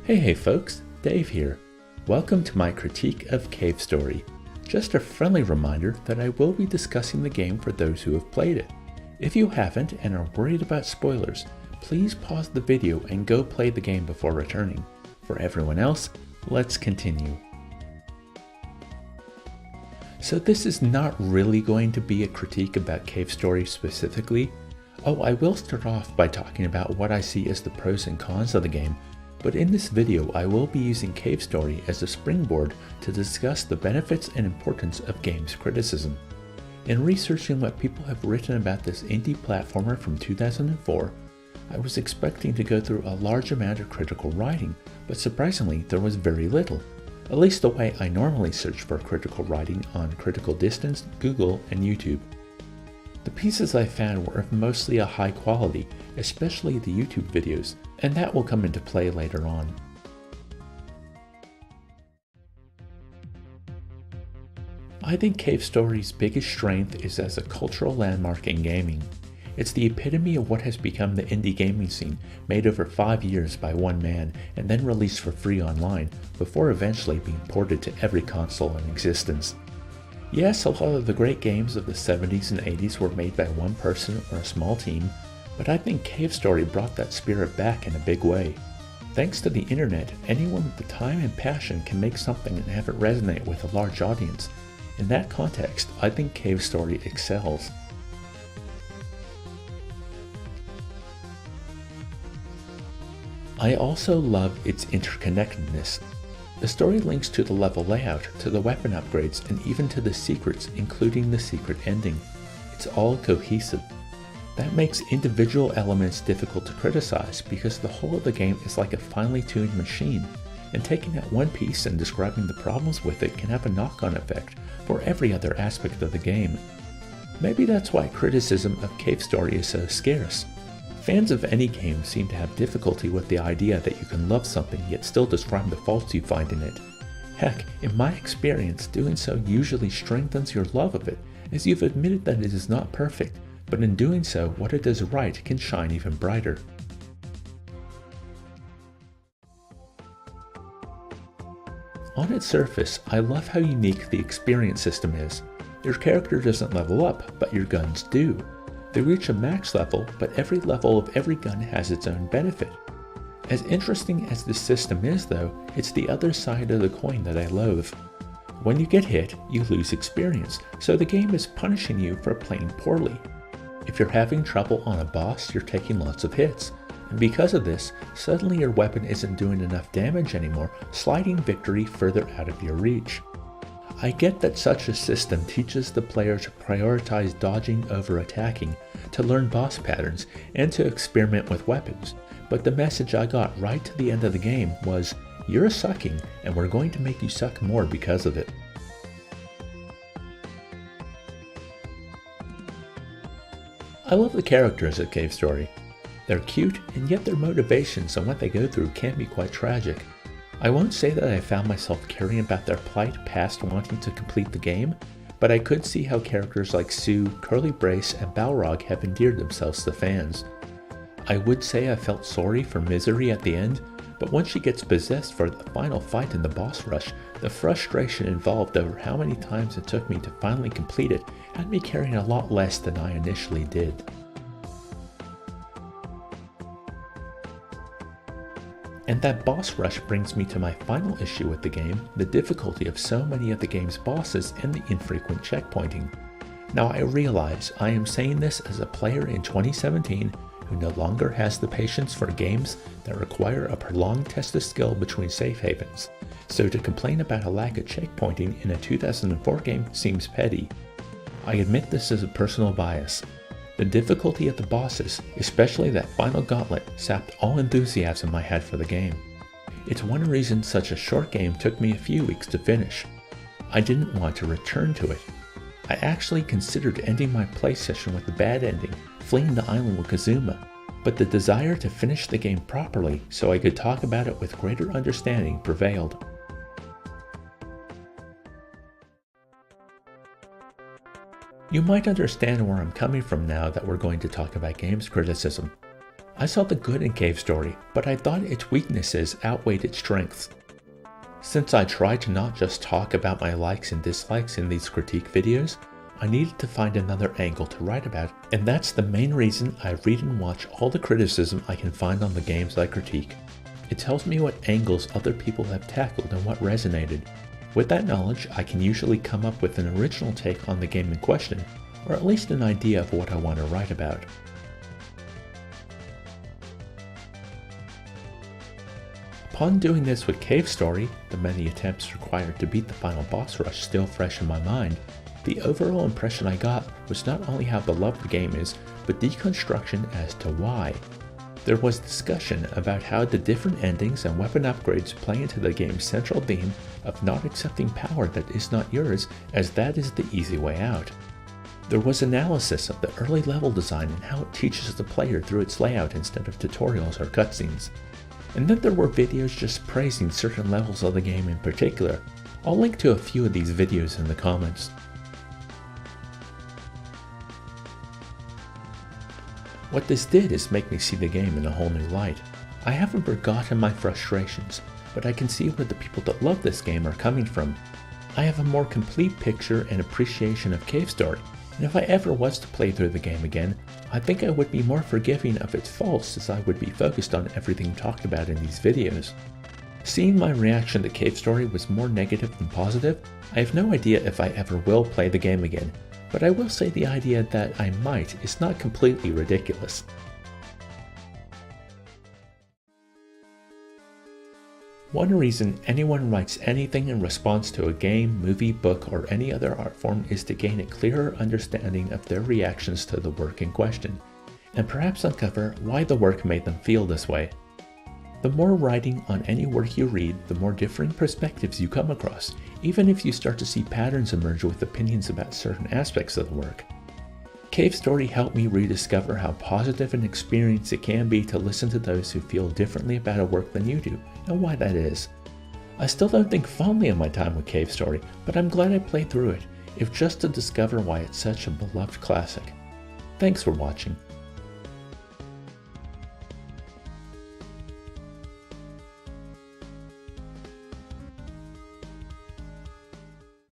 Hey folks, Dave here. Welcome to my critique of Cave Story. Just a friendly reminder that I will be discussing the game for those who have played it. If you haven't and are worried about spoilers, please pause the video and go play the game before returning. For everyone else, let's continue. So this is not really going to be a critique about Cave Story specifically. I will start off by talking about what I see as the pros and cons of the game, but in this video I will be using Cave Story as a springboard to discuss the benefits and importance of games criticism. In researching what people have written about this indie platformer from 2004, I was expecting to go through a large amount of critical writing, but surprisingly there was very little, at least the way I normally search for critical writing on Critical Distance, Google, and YouTube. The pieces I found were of mostly a high quality, especially the YouTube videos, and that will come into play later on. I think Cave Story's biggest strength is as a cultural landmark in gaming. It's the epitome of what has become the indie gaming scene, made over 5 years by one man and then released for free online, before eventually being ported to every console in existence. Yes, a lot of the great games of the 70s and 80s were made by one person or a small team, but I think Cave Story brought that spirit back in a big way. Thanks to the internet, anyone with the time and passion can make something and have it resonate with a large audience. In that context, I think Cave Story excels. I also love its interconnectedness. The story links to the level layout, to the weapon upgrades, and even to the secrets, including the secret ending. It's all cohesive. That makes individual elements difficult to criticize because the whole of the game is like a finely tuned machine, and taking out one piece and describing the problems with it can have a knock-on effect for every other aspect of the game. Maybe that's why criticism of Cave Story is so scarce. Fans of any game seem to have difficulty with the idea that you can love something yet still describe the faults you find in it. Heck, in my experience, doing so usually strengthens your love of it, as you've admitted that it is not perfect, but in doing so, what it does right can shine even brighter. On its surface, I love how unique the experience system is. Your character doesn't level up, but your guns do. They reach a max level, but every level of every gun has its own benefit. As interesting as this system is though, it's the other side of the coin that I loathe. When you get hit, you lose experience, so the game is punishing you for playing poorly. If you're having trouble on a boss, you're taking lots of hits, and because of this, suddenly your weapon isn't doing enough damage anymore, sliding victory further out of your reach. I get that such a system teaches the player to prioritize dodging over attacking, to learn boss patterns, and to experiment with weapons, but the message I got right to the end of the game was, "You're sucking, and we're going to make you suck more because of it." I love the characters of Cave Story. They're cute, and yet their motivations and what they go through can be quite tragic. I won't say that I found myself caring about their plight past wanting to complete the game, but I could see how characters like Sue, Curly Brace, and Balrog have endeared themselves to fans. I would say I felt sorry for Misery at the end, but once she gets possessed for the final fight in the boss rush, the frustration involved over how many times it took me to finally complete it had me caring a lot less than I initially did. And that boss rush brings me to my final issue with the game, the difficulty of so many of the game's bosses and the infrequent checkpointing. Now I realize I am saying this as a player in 2017 who no longer has the patience for games that require a prolonged test of skill between safe havens, so to complain about a lack of checkpointing in a 2004 game seems petty. I admit this is a personal bias. The difficulty of the bosses, especially that final gauntlet, sapped all enthusiasm I had for the game. It's one reason such a short game took me a few weeks to finish. I didn't want to return to it. I actually considered ending my play session with a bad ending, fleeing the island with Kazuma, but the desire to finish the game properly so I could talk about it with greater understanding prevailed. You might understand where I'm coming from now that we're going to talk about games criticism. I saw the good in Cave Story, but I thought its weaknesses outweighed its strengths. Since I try to not just talk about my likes and dislikes in these critique videos, I needed to find another angle to write about, and that's the main reason I read and watch all the criticism I can find on the games I critique. It tells me what angles other people have tackled and what resonated. With that knowledge, I can usually come up with an original take on the game in question, or at least an idea of what I want to write about. Upon doing this with Cave Story, the many attempts required to beat the final boss rush still fresh in my mind, the overall impression I got was not only how beloved the game is, but deconstruction as to why. There was discussion about how the different endings and weapon upgrades play into the game's central theme of not accepting power that is not yours, as that is the easy way out. There was analysis of the early level design and how it teaches the player through its layout instead of tutorials or cutscenes. And then there were videos just praising certain levels of the game in particular. I'll link to a few of these videos in the comments. What this did is make me see the game in a whole new light. I haven't forgotten my frustrations, but I can see where the people that love this game are coming from. I have a more complete picture and appreciation of Cave Story, and if I ever was to play through the game again, I think I would be more forgiving of its faults as I would be focused on everything talked about in these videos. Seeing my reaction to Cave Story was more negative than positive, I have no idea if I ever will play the game again, but I will say the idea that I might is not completely ridiculous. One reason anyone writes anything in response to a game, movie, book, or any other art form is to gain a clearer understanding of their reactions to the work in question, and perhaps uncover why the work made them feel this way. The more writing on any work you read, the more differing perspectives you come across, even if you start to see patterns emerge with opinions about certain aspects of the work. Cave Story helped me rediscover how positive an experience it can be to listen to those who feel differently about a work than you do, and why that is. I still don't think fondly of my time with Cave Story, but I'm glad I played through it, if just to discover why it's such a beloved classic. Thanks for watching.